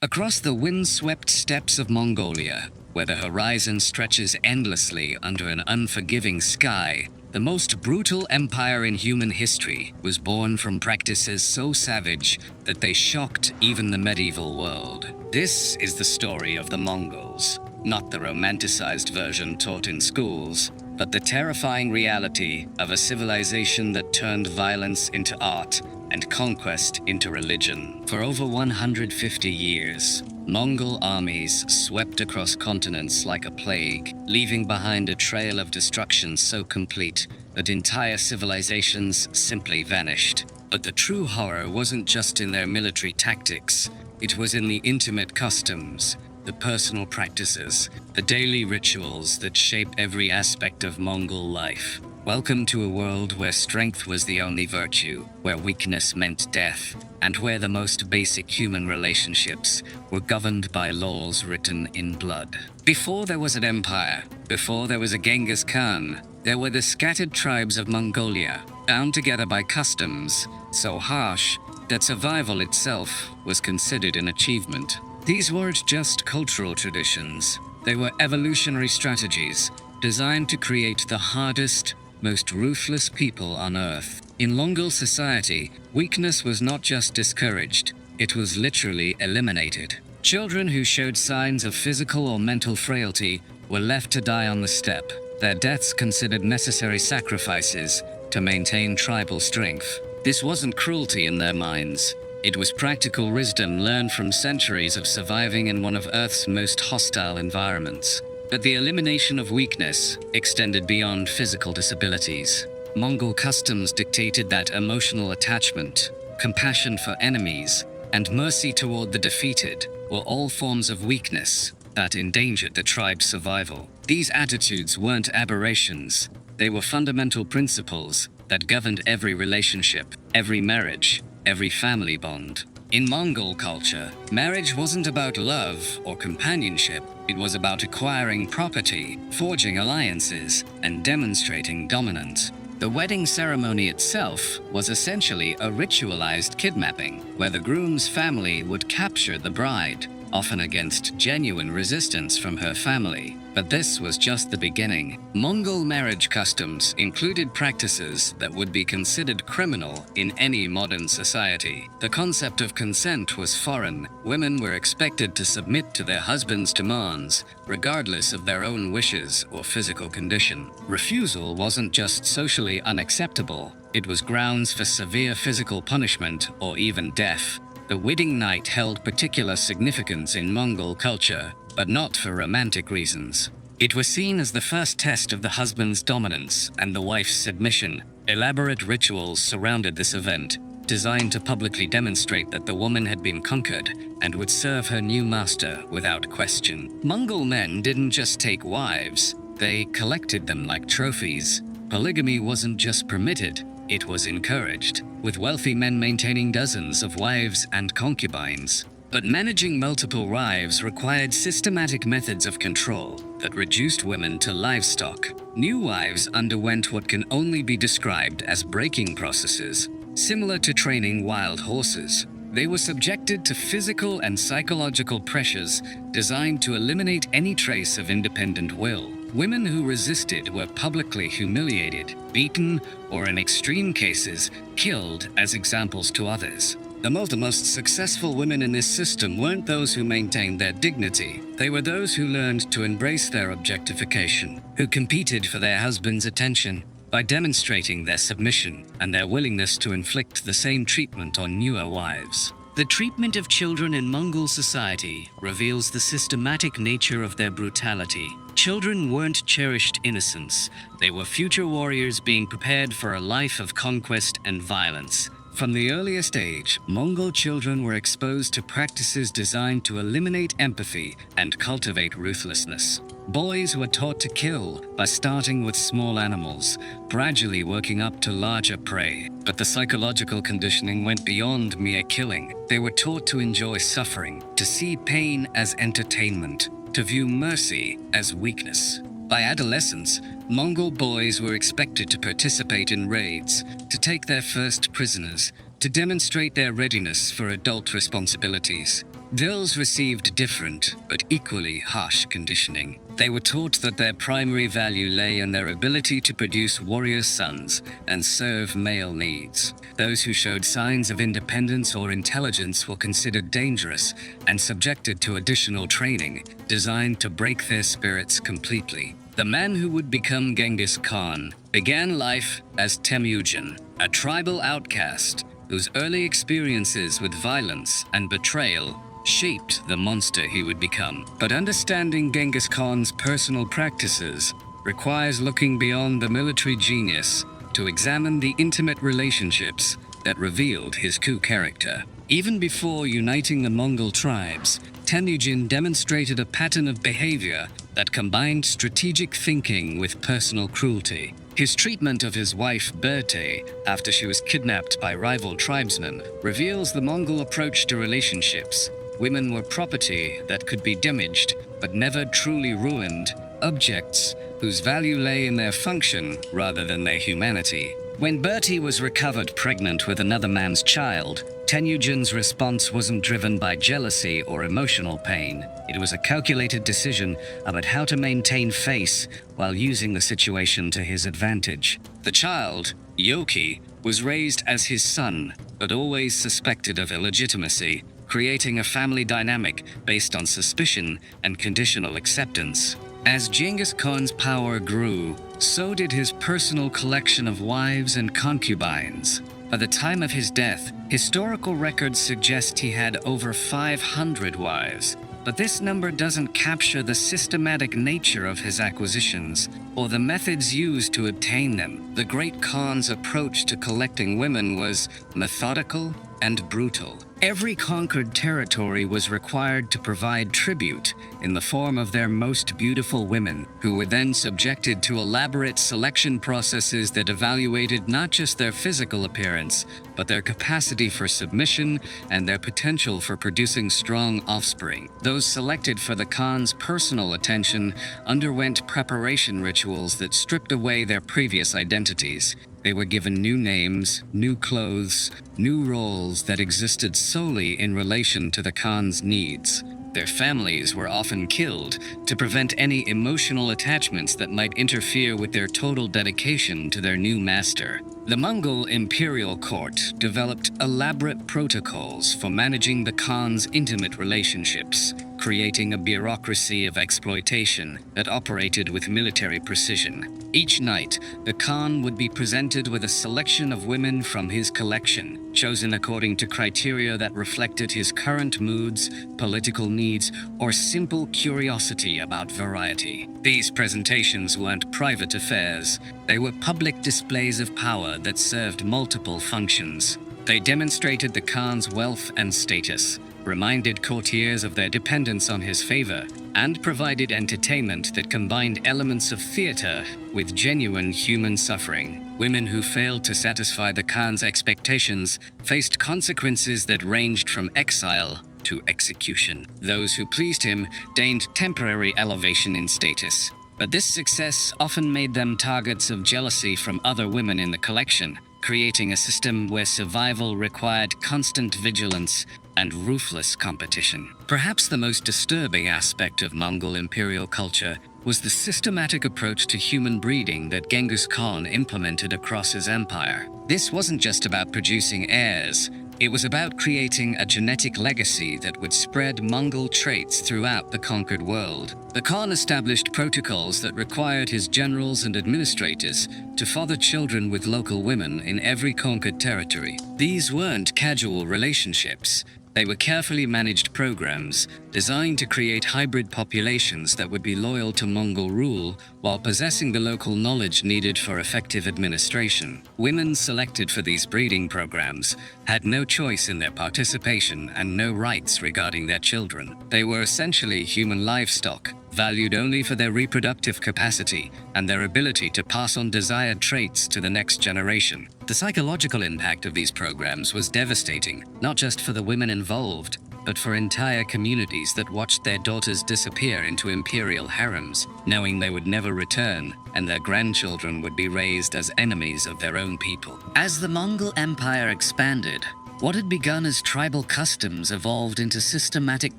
Across the wind-swept steppes of Mongolia, where the horizon stretches endlessly under an unforgiving sky, the most brutal empire in human history was born from practices so savage that they shocked even the medieval world. This is the story of the Mongols, not the romanticized version taught in schools, but the terrifying reality of a civilization that turned violence into art and conquest into religion. For over 150 years, Mongol armies swept across continents like a plague, leaving behind a trail of destruction so complete that entire civilizations simply vanished. But the true horror wasn't just in their military tactics, it was in the intimate customs, the personal practices, the daily rituals that shaped every aspect of Mongol life. Welcome to a world where strength was the only virtue, where weakness meant death, and where the most basic human relationships were governed by laws written in blood. Before there was an empire, before there was a Genghis Khan, there were the scattered tribes of Mongolia, bound together by customs so harsh that survival itself was considered an achievement. These weren't just cultural traditions, they were evolutionary strategies designed to create the hardest, most ruthless people on Earth. In Mongol society, weakness was not just discouraged, it was literally eliminated. Children who showed signs of physical or mental frailty were left to die on the steppe, their deaths considered necessary sacrifices to maintain tribal strength. This wasn't cruelty in their minds. It was practical wisdom learned from centuries of surviving in one of Earth's most hostile environments. But the elimination of weakness extended beyond physical disabilities. Mongol customs dictated that emotional attachment, compassion for enemies, and mercy toward the defeated were all forms of weakness that endangered the tribe's survival. These attitudes weren't aberrations, they were fundamental principles that governed every relationship, every marriage, every family bond. In Mongol culture, marriage wasn't about love or companionship, it was about acquiring property, forging alliances, and demonstrating dominance. The wedding ceremony itself was essentially a ritualized kidnapping, where the groom's family would capture the bride, often against genuine resistance from her family. But this was just the beginning. Mongol marriage customs included practices that would be considered criminal in any modern society. The concept of consent was foreign. Women were expected to submit to their husbands' demands, regardless of their own wishes or physical condition. Refusal wasn't just socially unacceptable, it was grounds for severe physical punishment or even death. The wedding night held particular significance in Mongol culture, but not for romantic reasons. It was seen as the first test of the husband's dominance and the wife's submission. Elaborate rituals surrounded this event, designed to publicly demonstrate that the woman had been conquered and would serve her new master without question. Mongol men didn't just take wives, they collected them like trophies. Polygamy wasn't just permitted, it was encouraged, with wealthy men maintaining dozens of wives and concubines. But managing multiple wives required systematic methods of control that reduced women to livestock. New wives underwent what can only be described as breaking processes, similar to training wild horses. They were subjected to physical and psychological pressures designed to eliminate any trace of independent will. Women who resisted were publicly humiliated, beaten, or in extreme cases, killed as examples to others. The most successful women in this system weren't those who maintained their dignity. They were those who learned to embrace their objectification, who competed for their husband's attention by demonstrating their submission and their willingness to inflict the same treatment on newer wives. The treatment of children in Mongol society reveals the systematic nature of their brutality. Children weren't cherished innocents. They were future warriors being prepared for a life of conquest and violence. From the earliest age, Mongol children were exposed to practices designed to eliminate empathy and cultivate ruthlessness. Boys were taught to kill by starting with small animals, gradually working up to larger prey. But the psychological conditioning went beyond mere killing. They were taught to enjoy suffering, to see pain as entertainment, to view mercy as weakness. By adolescence, Mongol boys were expected to participate in raids, to take their first prisoners, to demonstrate their readiness for adult responsibilities. Girls received different, but equally harsh conditioning. They were taught that their primary value lay in their ability to produce warrior sons and serve male needs. Those who showed signs of independence or intelligence were considered dangerous and subjected to additional training designed to break their spirits completely. The man who would become Genghis Khan began life as Temujin, a tribal outcast whose early experiences with violence and betrayal shaped the monster he would become. But understanding Genghis Khan's personal practices requires looking beyond the military genius to examine the intimate relationships that revealed his true character. Even before uniting the Mongol tribes, Temujin demonstrated a pattern of behavior that combined strategic thinking with personal cruelty. His treatment of his wife Berthe after she was kidnapped by rival tribesmen reveals the Mongol approach to relationships. Women were property that could be damaged but never truly ruined, objects whose value lay in their function rather than their humanity. When Bertie was recovered pregnant with another man's child, Temujin's response wasn't driven by jealousy or emotional pain. It was a calculated decision about how to maintain face while using the situation to his advantage. The child, Yoki, was raised as his son, but always suspected of illegitimacy, creating a family dynamic based on suspicion and conditional acceptance. As Genghis Khan's power grew, so did his personal collection of wives and concubines. By the time of his death, historical records suggest he had over 500 wives, but this number doesn't capture the systematic nature of his acquisitions or the methods used to obtain them. The Great Khan's approach to collecting women was methodical and brutal. Every conquered territory was required to provide tribute in the form of their most beautiful women, who were then subjected to elaborate selection processes that evaluated not just their physical appearance, but their capacity for submission and their potential for producing strong offspring. Those selected for the Khan's personal attention underwent preparation rituals that stripped away their previous identities. They were given new names, new clothes, new roles that existed solely in relation to the Khan's needs. Their families were often killed to prevent any emotional attachments that might interfere with their total dedication to their new master. The Mongol imperial court developed elaborate protocols for managing the Khan's intimate relationships, creating a bureaucracy of exploitation that operated with military precision. Each night, the Khan would be presented with a selection of women from his collection, chosen according to criteria that reflected his current moods, political needs, or simple curiosity about variety. These presentations weren't private affairs. They were public displays of power that served multiple functions. They demonstrated the Khan's wealth and status, reminded courtiers of their dependence on his favor, and provided entertainment that combined elements of theater with genuine human suffering. Women who failed to satisfy the Khan's expectations faced consequences that ranged from exile to execution. Those who pleased him gained temporary elevation in status, but this success often made them targets of jealousy from other women in the collection, creating a system where survival required constant vigilance and ruthless competition. Perhaps the most disturbing aspect of Mongol imperial culture was the systematic approach to human breeding that Genghis Khan implemented across his empire. This wasn't just about producing heirs. It was about creating a genetic legacy that would spread Mongol traits throughout the conquered world. The Khan established protocols that required his generals and administrators to father children with local women in every conquered territory. These weren't casual relationships. They were carefully managed programs designed to create hybrid populations that would be loyal to Mongol rule while possessing the local knowledge needed for effective administration. Women selected for these breeding programs had no choice in their participation and no rights regarding their children. They were essentially human livestock, valued only for their reproductive capacity and their ability to pass on desired traits to the next generation. The psychological impact of these programs was devastating, not just for the women involved, but for entire communities that watched their daughters disappear into imperial harems, knowing they would never return and their grandchildren would be raised as enemies of their own people. As the Mongol Empire expanded, What had begun as tribal customs evolved into systematic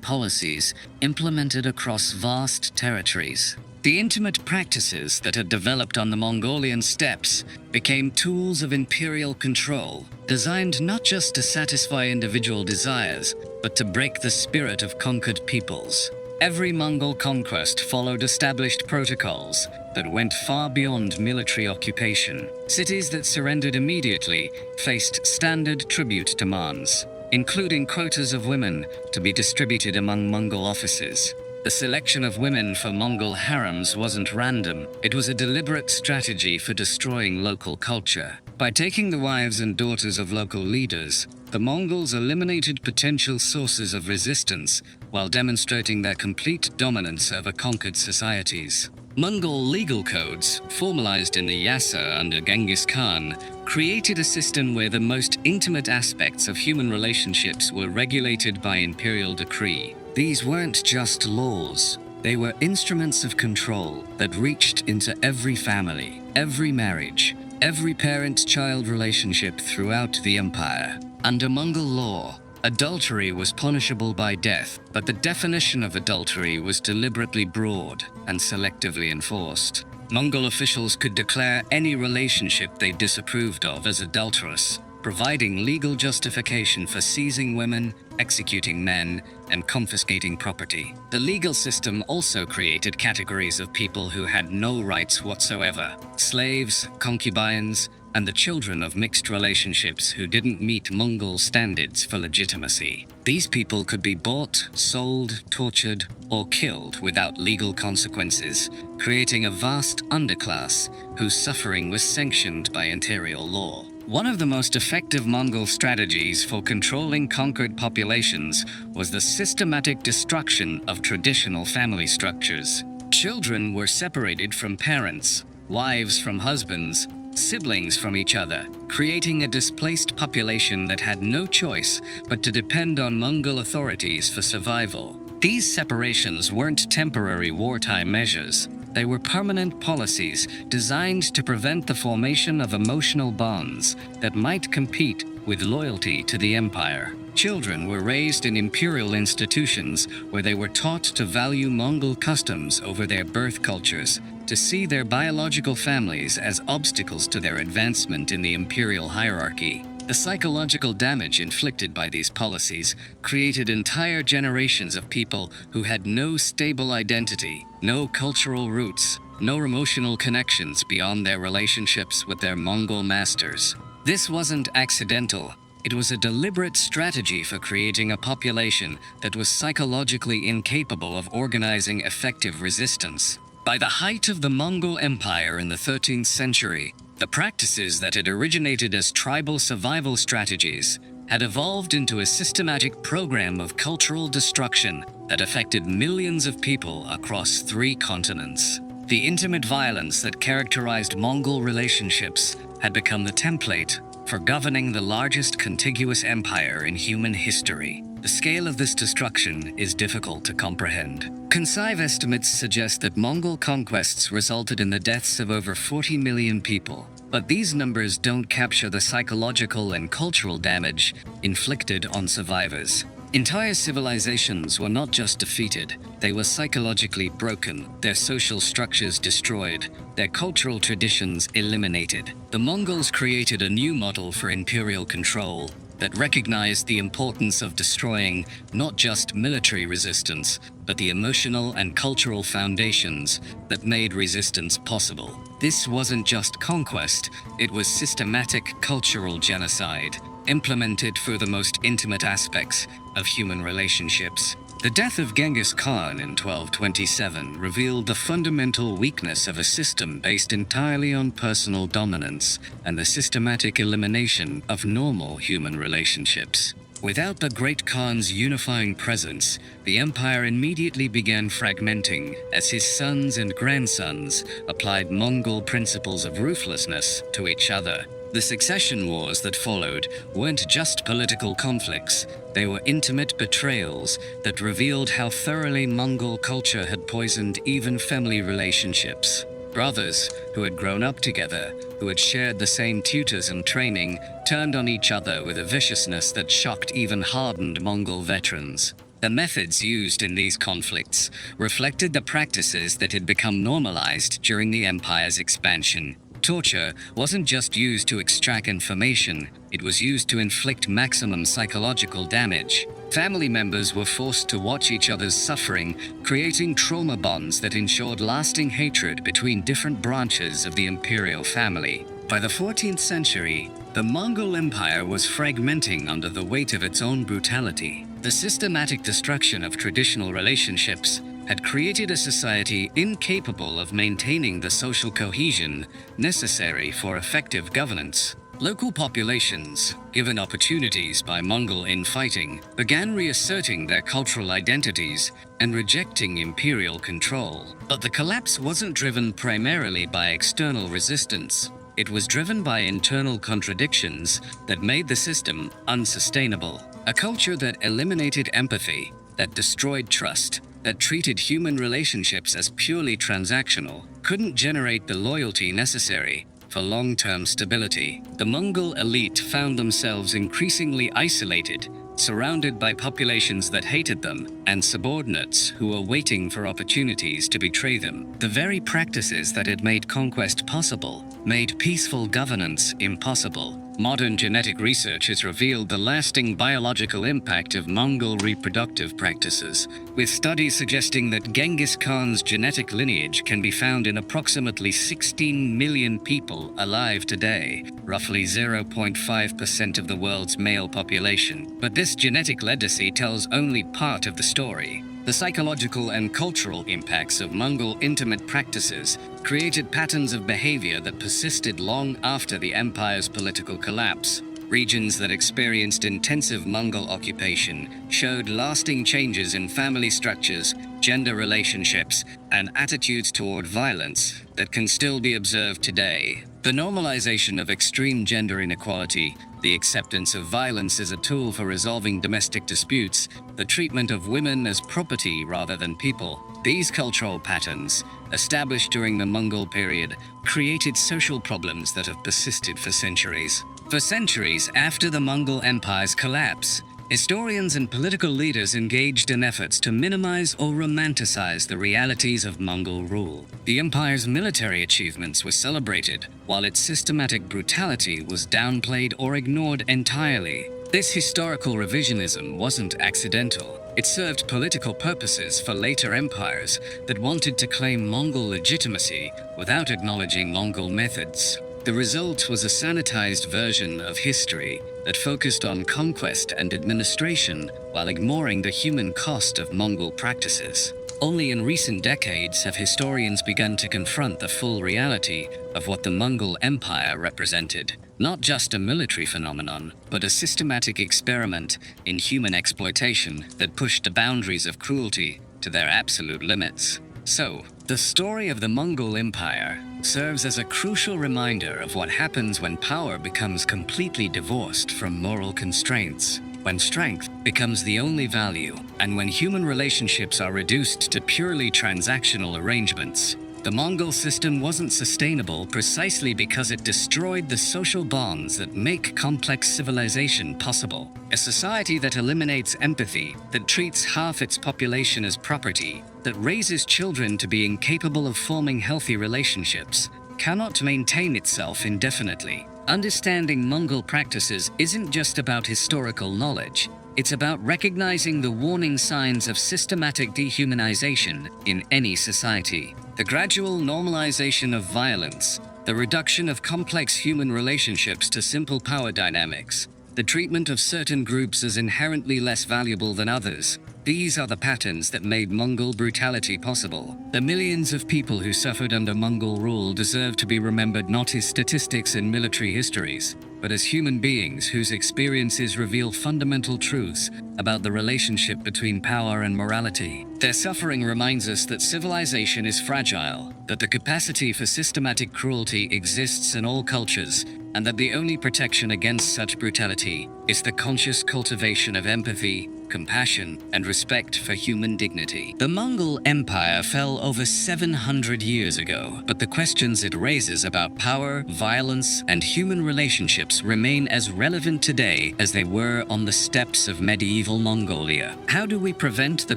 policies implemented across vast territories. The intimate practices that had developed on the Mongolian steppes became tools of imperial control, designed not just to satisfy individual desires, but to break the spirit of conquered peoples. Every Mongol conquest followed established protocols that went far beyond military occupation. Cities that surrendered immediately faced standard tribute demands, including quotas of women to be distributed among Mongol officers. The selection of women for Mongol harems wasn't random. It was a deliberate strategy for destroying local culture. By taking the wives and daughters of local leaders, the Mongols eliminated potential sources of resistance while demonstrating their complete dominance over conquered societies. Mongol legal codes, formalized in the Yasa under Genghis Khan, created a system where the most intimate aspects of human relationships were regulated by imperial decree. These weren't just laws. They were instruments of control that reached into every family, every marriage, every parent-child relationship throughout the empire. Under Mongol law, adultery was punishable by death, but the definition of adultery was deliberately broad and selectively enforced. Mongol officials could declare any relationship they disapproved of as adulterous, providing legal justification for seizing women, executing men, and confiscating property. The legal system also created categories of people who had no rights whatsoever: slaves, concubines, and the children of mixed relationships who didn't meet Mongol standards for legitimacy. These people could be bought, sold, tortured, or killed without legal consequences, creating a vast underclass whose suffering was sanctioned by imperial law. One of the most effective Mongol strategies for controlling conquered populations was the systematic destruction of traditional family structures. Children were separated from parents, wives from husbands, siblings from each other, creating a displaced population that had no choice but to depend on Mongol authorities for survival. These separations weren't temporary wartime measures. They were permanent policies designed to prevent the formation of emotional bonds that might compete with loyalty to the empire. Children were raised in imperial institutions where they were taught to value Mongol customs over their birth cultures, to see their biological families as obstacles to their advancement in the imperial hierarchy. The psychological damage inflicted by these policies created entire generations of people who had no stable identity, no cultural roots, no emotional connections beyond their relationships with their Mongol masters. This wasn't accidental. It was a deliberate strategy for creating a population that was psychologically incapable of organizing effective resistance. By the height of the Mongol Empire in the 13th century, the practices that had originated as tribal survival strategies had evolved into a systematic program of cultural destruction that affected millions of people across 3 continents. The intimate violence that characterized Mongol relationships had become the template for governing the largest contiguous empire in human history. The scale of this destruction is difficult to comprehend. Concise estimates suggest that Mongol conquests resulted in the deaths of over 40 million people, but these numbers don't capture the psychological and cultural damage inflicted on survivors. Entire civilizations were not just defeated, they were psychologically broken, their social structures destroyed, their cultural traditions eliminated. The Mongols created a new model for imperial control that recognized the importance of destroying not just military resistance, but the emotional and cultural foundations that made resistance possible. This wasn't just conquest, it was systematic cultural genocide, implemented for the most intimate aspects of human relationships. The death of Genghis Khan in 1227 revealed the fundamental weakness of a system based entirely on personal dominance and the systematic elimination of normal human relationships. Without the Great Khan's unifying presence, the empire immediately began fragmenting as his sons and grandsons applied Mongol principles of ruthlessness to each other. The succession wars that followed weren't just political conflicts, they were intimate betrayals that revealed how thoroughly Mongol culture had poisoned even family relationships. Brothers who had grown up together, who had shared the same tutors and training, turned on each other with a viciousness that shocked even hardened Mongol veterans. The methods used in these conflicts reflected the practices that had become normalized during the empire's expansion. Torture wasn't just used to extract information, it was used to inflict maximum psychological damage. Family members were forced to watch each other's suffering, creating trauma bonds that ensured lasting hatred between different branches of the imperial family. By the 14th century, the Mongol Empire was fragmenting under the weight of its own brutality. The systematic destruction of traditional relationships had created a society incapable of maintaining the social cohesion necessary for effective governance. Local populations, given opportunities by Mongol infighting, began reasserting their cultural identities and rejecting imperial control. But the collapse wasn't driven primarily by external resistance. It was driven by internal contradictions that made the system unsustainable. A culture that eliminated empathy, that destroyed trust, that treated human relationships as purely transactional, couldn't generate the loyalty necessary for long-term stability. The Mongol elite found themselves increasingly isolated, surrounded by populations that hated them, and subordinates who were waiting for opportunities to betray them. The very practices that had made conquest possible made peaceful governance impossible. Modern genetic research has revealed the lasting biological impact of Mongol reproductive practices, with studies suggesting that Genghis Khan's genetic lineage can be found in approximately 16 million people alive today, roughly 0.5% of the world's male population. But this genetic legacy tells only part of the story. The psychological and cultural impacts of Mongol intimate practices created patterns of behavior that persisted long after the empire's political collapse. Regions that experienced intensive Mongol occupation showed lasting changes in family structures, gender relationships, and attitudes toward violence that can still be observed today. The normalization of extreme gender inequality, the acceptance of violence as a tool for resolving domestic disputes, the treatment of women as property rather than people. These cultural patterns, established during the Mongol period, created social problems that have persisted for centuries. For centuries after the Mongol Empire's collapse, historians and political leaders engaged in efforts to minimize or romanticize the realities of Mongol rule. The empire's military achievements were celebrated, while its systematic brutality was downplayed or ignored entirely. This historical revisionism wasn't accidental. It served political purposes for later empires that wanted to claim Mongol legitimacy without acknowledging Mongol methods. The result was a sanitized version of history that focused on conquest and administration while ignoring the human cost of Mongol practices. Only in recent decades have historians begun to confront the full reality of what the Mongol Empire represented. Not just a military phenomenon, but a systematic experiment in human exploitation that pushed the boundaries of cruelty to their absolute limits. So, the story of the Mongol Empire serves as a crucial reminder of what happens when power becomes completely divorced from moral constraints, when strength becomes the only value, and when human relationships are reduced to purely transactional arrangements. The Mongol system wasn't sustainable precisely because it destroyed the social bonds that make complex civilization possible. A society that eliminates empathy, that treats half its population as property, that raises children to be incapable of forming healthy relationships, cannot maintain itself indefinitely. Understanding Mongol practices isn't just about historical knowledge. It's about recognizing the warning signs of systematic dehumanization in any society. The gradual normalization of violence, the reduction of complex human relationships to simple power dynamics, the treatment of certain groups as inherently less valuable than others. These are the patterns that made Mongol brutality possible. The millions of people who suffered under Mongol rule deserve to be remembered not as statistics in military histories, but as human beings whose experiences reveal fundamental truths about the relationship between power and morality. Their suffering reminds us that civilization is fragile, that the capacity for systematic cruelty exists in all cultures, and that the only protection against such brutality is the conscious cultivation of empathy, compassion, and respect for human dignity. The Mongol Empire fell over 700 years ago, but the questions it raises about power, violence, and human relationships remain as relevant today as they were on the steppes of medieval Mongolia. How do we prevent the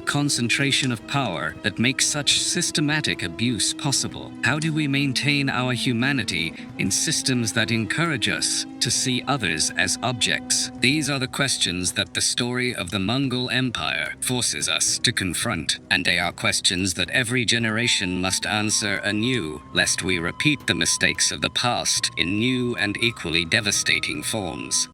concentration of power that makes such systematic abuse possible? How do we maintain our humanity in systems that encourage us to see others as objects? These are the questions that the story of the Mongol Empire forces us to confront, and they are questions that every generation must answer anew, lest we repeat the mistakes of the past in new and equally devastating forms.